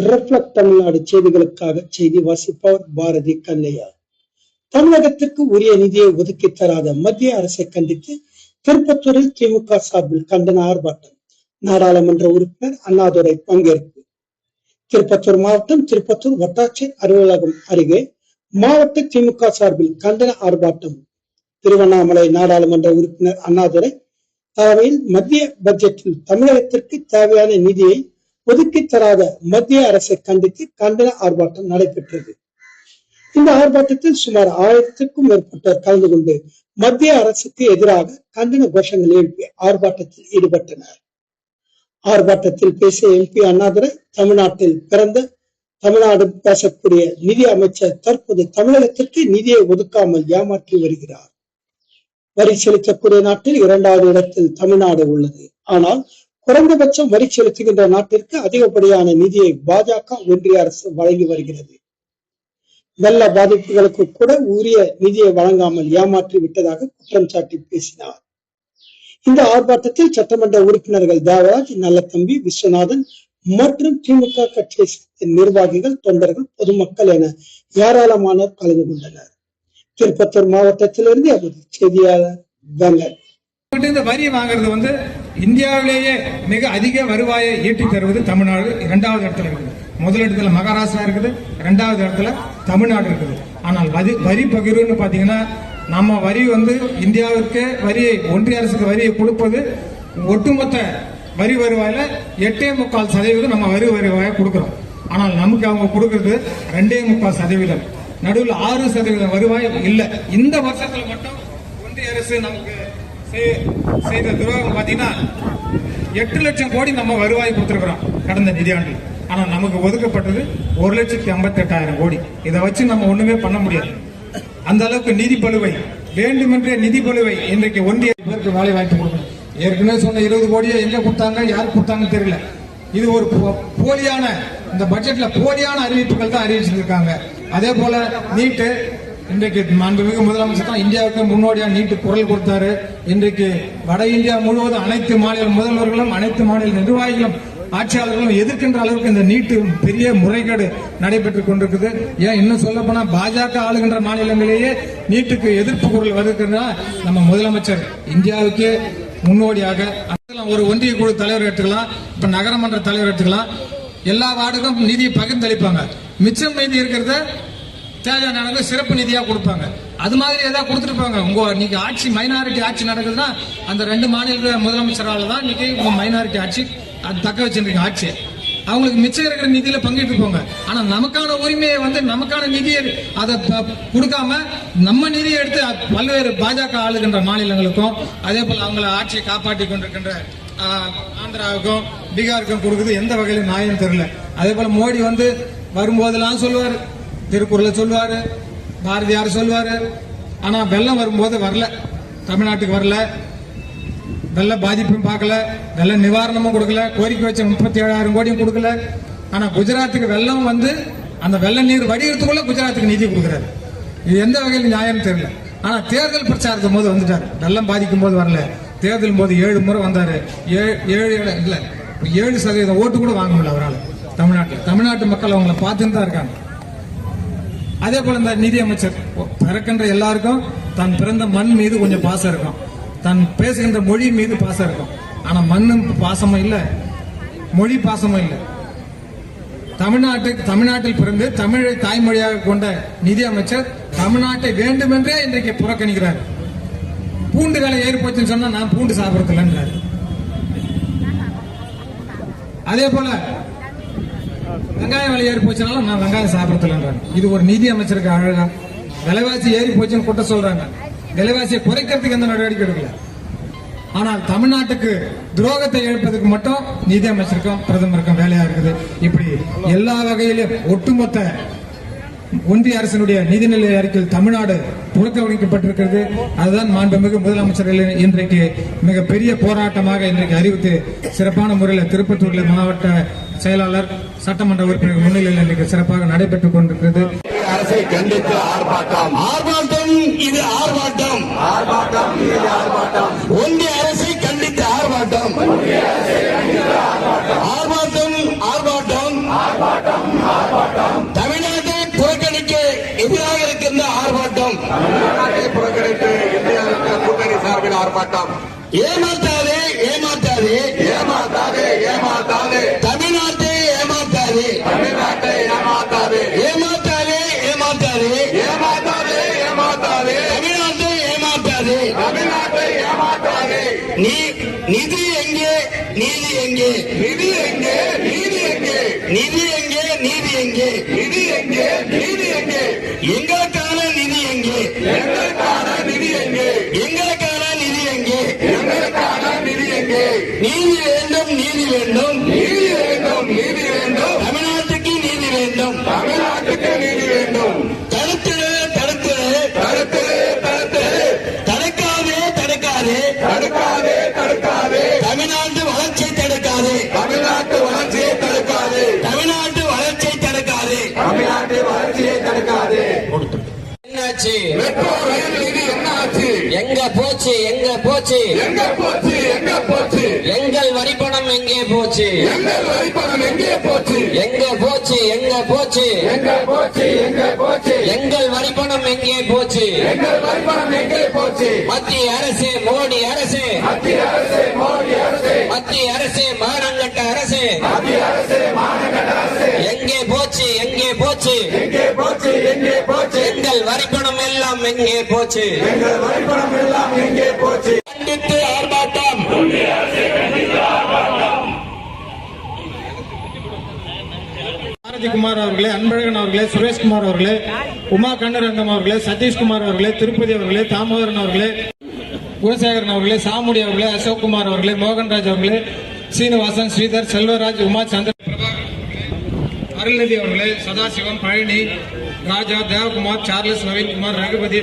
Reflect Tamil Nadu செய்திகளுக்காக செய்தி வாசிப்பவர் பாரதி கண்ணையா. தமிழகத்திற்கு உரிய நிதியை ஒதுக்கி தராத மத்திய அரசை கண்டித்து திருப்பத்தூரில் திமுக சார்பில் கண்டன ஆர்ப்பாட்டம். நாடாளுமன்ற உறுப்பினர் அண்ணாதுரை பங்கேற்பு. திருப்பத்தூர் மாவட்டம் திருப்பத்தூர் வட்டாட்சியர் அலுவலகம் அருகே மாவட்ட திமுக சார்பில் கண்டன ஆர்ப்பாட்டம். திருவண்ணாமலை நாடாளுமன்ற உறுப்பினர் அண்ணாதுரை தலைமையில் மத்திய பட்ஜெட்டில் தமிழகத்திற்கு தேவையான நிதியை ஒதுக்கி தராத மத்திய அரசை கண்டித்து கண்டன ஆர்ப்பாட்டம் நடைபெற்றது. இந்த ஆர்ப்பாட்டத்தில் சுமார் 1000க்கும் மேற்பட்டோர் கலந்து கொண்டு மத்திய அரசுக்கு எதிராக கண்டன கோஷங்கள் எழுப்பி ஆர்ப்பாட்டத்தில் ஈடுபட்டனர். ஆர்ப்பாட்டத்தில் பேசிய எம்பி அண்ணாதுரை, தமிழ்நாட்டில் பிறந்த தமிழ்நாடு பேசக்கூடிய நிதி அமைச்சர் தற்போது தமிழகத்திற்கு நிதியை ஒதுக்காமல் ஏமாற்றி வருகிறார். வரி செலுத்தக்கூடிய நாட்டில் 2வது இடத்தில் தமிழ்நாடு உள்ளது. ஆனால் குறைந்தபட்சம் வரி செலுத்துகின்ற நாட்டிற்கு அதிகப்படியான நிதியை பாஜக ஒன்றிய அரசு வழங்கி வருகிறது. வெள்ள பாதிப்புகளுக்கு கூட உரிய நிதியை வழங்காமல் ஏமாற்றி விட்டதாக குற்றம் சாட்டி பேசினார். இந்த ஆர்ப்பாட்டத்தில் சட்டமன்ற உறுப்பினர்கள் தேவராஜ், நல்லத்தம்பி, விஸ்வநாதன் மற்றும் திமுக கட்சியை சேர்ந்த நிர்வாகிகள், தொண்டர்கள், பொதுமக்கள் என ஏராளமானோர் கலந்து கொண்டனர். திருப்பத்தூர் மாவட்டத்திலிருந்து எமது செய்தியாளர் வெங்கட். இந்த வரி வாங்குறது இந்தியாவிலேயே மிக அதிக வருவாயை ஈட்டி தருவது தமிழ்நாடு 2வது இடத்துல இருக்குது. முதலிடத்துல மகாராஷ்டிரா இருக்குது, 2வது இடத்துல தமிழ்நாடு இருக்குது. ஆனால் வரி பகிர்வுன்னு பாத்தீங்கன்னா நம்ம வரி இந்தியாவிற்கு வரியை, ஒன்றிய அரசுக்கு வரியை கொடுப்பது ஒட்டுமொத்த வரி வருவாயில 8.25% நம்ம வரி வருவாயை கொடுக்கிறோம். ஆனால் நமக்கு அவங்க கொடுக்கறது 2.25%. நடுவில் 6% வருவாய் இல்ல. இந்த வருஷத்துல மட்டும் ஒன்றிய அரசு நமக்கு செய்த துரோகம் பாத்தீங்கன்னா 8 லட்சம் கோடி நம்ம வருவாய் கொடுத்திருக்கிறோம் கடந்த நிதியாண்டில். ஆனா நமக்கு ஒதுக்கப்பட்டது 1,58,000 கோடி. இதை வச்சு நம்ம ஒண்ணுமே பண்ண முடியாது. அந்த அளவுக்கு நிதி பலுவை, வேண்டுமென்றே நிதி பலுவை இன்றைக்கு ஒன்றிய பேருக்கு வேலை வாய்ப்பு கொடுக்கணும். ஏற்கனவே சொன்ன 20 கோடியை எங்க கொடுத்தாங்க, யார் கொடுத்தாங்கன்னு தெரியல. இது ஒரு போலியான, இந்த பட்ஜெட்ல போலியான அறிவிப்புகள் தான் அறிவிச்சிருக்காங்க. அதே போல நீட்டு, இன்றைக்கு மாண்புமிகு முதலமைச்சர் தான் இந்தியாவுக்கு முன்னோடியா நீட்டு குரல் கொடுத்தாரு. இன்றைக்கு வட இந்தியா முழுவதும் அனைத்து மாநில முதல்வர்களும், அனைத்து மாநில நிர்வாகிகளும், ஆட்சியாளர்களும் எதிர்க்கின்ற அளவுக்கு இந்த நீட்டு பெரிய முறைகேடு நடைபெற்றுக் கொண்டிருக்குது. ஏன் இன்னும் சொல்ல போனா பாஜக ஆளுகின்ற மாநிலங்களிலேயே நீட்டுக்கு எதிர்ப்பு குரல் வருகின்ற நம்ம முதலமைச்சர் இந்தியாவுக்கே முன்னோடியாக ஒரு ஒன்றிய குழு தலைவர் எடுத்துக்கலாம், இப்ப நகரமன்ற தலைவர் எடுத்துக்கலாம். எல்லா வார்டுக்கும் நிதியை பகிர்ந்தளிப்பாங்க. மிச்சம் நிதி இருக்கிறத தேவையான சிறப்பு நிதியா கொடுப்பாங்க. அது மாதிரி ஏதாவது கொடுத்துருப்பாங்க. நீங்க ஆட்சி மைனாரிட்டி ஆட்சி நடக்குதுன்னா அந்த 2 மாநில முதலமைச்சரால தான் இன்னைக்கு மைனாரிட்டி ஆட்சி அது தக்க வச்சிருக்கீங்க ஆட்சி. அவங்களுக்கு மிச்சம் இருக்கிற நிதியில பங்கிட்டு போங்க. ஆனா நமக்கான உரிமையை நமக்கான நிதியை அதை கொடுக்காம நம்ம நிதியை எடுத்து பல்வேறு பாஜக ஆளுகின்ற மாநிலங்களுக்கும், அதே போல அவங்களை ஆட்சியை காப்பாற்றி கொண்டிருக்கின்ற ஆந்திராவுக்கும் பீகாருக்கும் கொடுக்குது. எந்த வகையிலும் நியாயம் தெரியல. அதே போல மோடி வரும்போதெல்லாம் சொல்லுவாரு, திருக்குறளை சொல்லுவாரு, பாரதியார் சொல்லுவாரு. ஆனா வெள்ளம் வரும்போது வரல, தமிழ்நாட்டுக்கு வரல, வெள்ள பாதிப்பும் பார்க்கல, வெள்ள நிவாரணமும் கொடுக்கல, கோரிக்கை வச்ச 37,000 கோடியும் கொடுக்கல. ஆனா குஜராத்துக்கு வெள்ளம் அந்த வெள்ள நீர் வடிகிறதுக்குள்ள குஜராத்துக்கு நிதி கொடுக்கிறாரு. இது எந்த வகையில் நியாயம் தெரியல. ஆனா தேர்தல் பிரச்சாரத்தும் போது வந்துட்டாரு, வெள்ளம் பாதிக்கும் போது வரல. தேர்தல் போது 7 முறை வந்தாரு. 7% ஓட்டு கூட வாங்க முடியல அவரால் தமிழ்நாட்டு மக்கள் அவங்களை பார்த்துன்னு தான் இருக்காங்க. அதே போல இந்த நிதி அமைச்சர் பிறக்கின்ற எல்லாருக்கும் தான் பிறந்த மண் மீது கொஞ்சம் பாசம் இருக்கும், தான் பேசுகின்ற மொழி மீது பாசம் இருக்கும். ஆனா மண்ணும் பாசமும் இல்ல, மொழி பாசமும் இல்ல. தமிழ்நாட்டில் பிறந்து தமிழை தாய்மொழியாக கொண்ட நிதி அமைச்சர் தமிழ்நாட்டை வேண்டுமென்றே இன்றைக்கு புறக்கணிக்கிறார். பூண்டு விலை ஏறி போச்சுன்னு சொன்னா நான் பூண்டு சாப்பிடறதில்லைன்றாரு. அதே போல வெங்காயம் விலை ஏறி போச்சுனாலும் நான் வெங்காயம் சாப்பிடறதில்லைன்றாங்க. இது ஒரு நிதி அமைச்சருக்கு அழகா? விலைவாசி ஏறி போச்சுன்னு குற்றம் சொல்றாங்க, விலைவாசியை குறைக்கிறதுக்கு எந்த நடவடிக்கை எடுக்கல. ஆனால் தமிழ்நாட்டுக்கு துரோகத்தை இழப்பதற்கு மட்டும் நிதி அமைச்சருக்கும் பிரதமருக்கும் வேலையா இருக்குது. இப்படி எல்லா வகையிலும் ஒட்டுமொத்த ஒன்றிய அரசினுடைய நிதிநிலை அறிக்கையில் தமிழ்நாடு புறக்கணிக்கப்பட்டிருக்கிறது. அதுதான் மாண்புமிகு முதலமைச்சர்கள் இன்றைக்கு மிகப்பெரிய போராட்டமாக இன்றைக்கு அறிவித்து சிறப்பான முறையில் திருப்பத்தூர்ல மாவட்ட செயலாளர், சட்டமன்ற உறுப்பினர் முன்னிலையில் இன்றைக்கு சிறப்பாக நடைபெற்றுக் கொண்டிருக்கிறது. அரசை கண்டித்து ஆர்ப்பாட்டம், ஆர்ப்பாட்டம், இது ஆர்ப்பாட்டம், ஆர்ப்பாட்டம், இது ஆர்ப்பாட்டம். ஒன்றிய அரசை கண்டித்து ஆர்ப்பாட்டம், ஆர்ப்பாட்டம், ஆர்ப்பாட்டம், ஆர்ப்பாட்டம். தமிழ்நாட்டை புறக்கணிக்க எதிராக இருக்கின்ற ஆர்ப்பாட்டம். புறக்கணித்து இந்தியா கூட்டணி சார்பில் ஆர்ப்பாட்டம். ஏமாத்தாதே ஏமாத்தாதே ஏமாத்தாதே ஏமாத்தாதே தமிழ்நாட்டை ஏமாத்தாதே தமிழ்நாட்டை ஏமாத்தாதே ஏமாத்தாதே ஏமாத்தாதே ஏமாத்தாதே ஏமாத்தாதே தமிழ்நாட்டை ஏமாத்தாதே தமிழ்நாட்டை ஏமாத்தாதே. நிதி எங்கே நீதி எங்கே நிதி எங்கே நீதி எங்கே நிதி எங்கே நீதி எங்கே நிதி எங்கே நீதி எங்கே எங்களுக்கான நிதி எங்கே எங்களுக்கான நிதி எங்கே எங்களுக்கான நிதி எங்கே எங்களுக்கான நிதி எங்கே நீதி வேண்டும் நீதி வேண்டும் நீதி வேண்டும் நீதி வேண்டும் தமிழ்நாட்டுக்கு நீதி வேண்டும் தமிழ்நாட்டுக்கு நீதி வேண்டும். தடுத்துடு தடுத்துடு தடுத்து தடுத்து தடுக்காதே தடுக்காதே தடுக்காதே தடுக்காதே தமிழ்நாட்டு வளர்ச்சியை தடுக்காதே தமிழ்நாட்டு வளர்ச்சியை தடுக்காதே தமிழ்நாட்டு வளர்ச்சியை தடுக்காதே தமிழ்நாட்டு வளர்ச்சியை தடுக்காதே. என்னாச்சு மெட்ரோ ரயில் நிதி என்ன ஆச்சு? எங்க போச்சு எங்க போச்சு எங்க போச்சு எங்க போச்சு எங்கள் வரிப்பணம் எங்கே போச்சு எங்கள் வரிப்பணம் எங்கே போச்சு எங்க போச்சு எங்க போச்சு எங்க போச்சு எங்க போச்சு எங்கள் வரிப்பணம் எங்கே போச்சு எங்கள் வரிப்பணம் எங்கே போச்சு? மத்திய அரசு மோடி அரசு மத்திய அரசு மோடி அரசு மத்திய அரசு மானங்கட்ட அரசு மத்திய அரசு மாநகர அரசு எங்கே போச்சு எங்கே போச்சு எங்கே போச்சு எங்கே போச்சு எங்கள் வரிப்பணம் எல்லாம் எங்கே போச்சு எங்கள் வரிப்பணம் எல்லாம் எங்கே போச்சு? கண்டித்து ஆர்ப்பாட்டம் பாரதிகுமார் அவர்களே, அன்பழகன் அவர்களே, சுரேஷ்குமார் அவர்களே, உமா கண்ணரங்கம் அவர்களே, சதீஷ்குமார் அவர்களே, திருப்பதி அவர்களே, தாமோதரன் அவர்களே, குணசேகரன் அவர்களே, சாமுடி அவர்களே, அசோக்குமார் அவர்களே, மோகன்ராஜ் அவர்களே, சீனிவாசன், ஸ்ரீதர், செல்வராஜ், உமா சந்திர, அருள்நிதி அவர்களே, சதாசிவம், பழனி, ராஜா, தேவகுமார், சார்லஸ், நவீன்குமார், ரகுபதி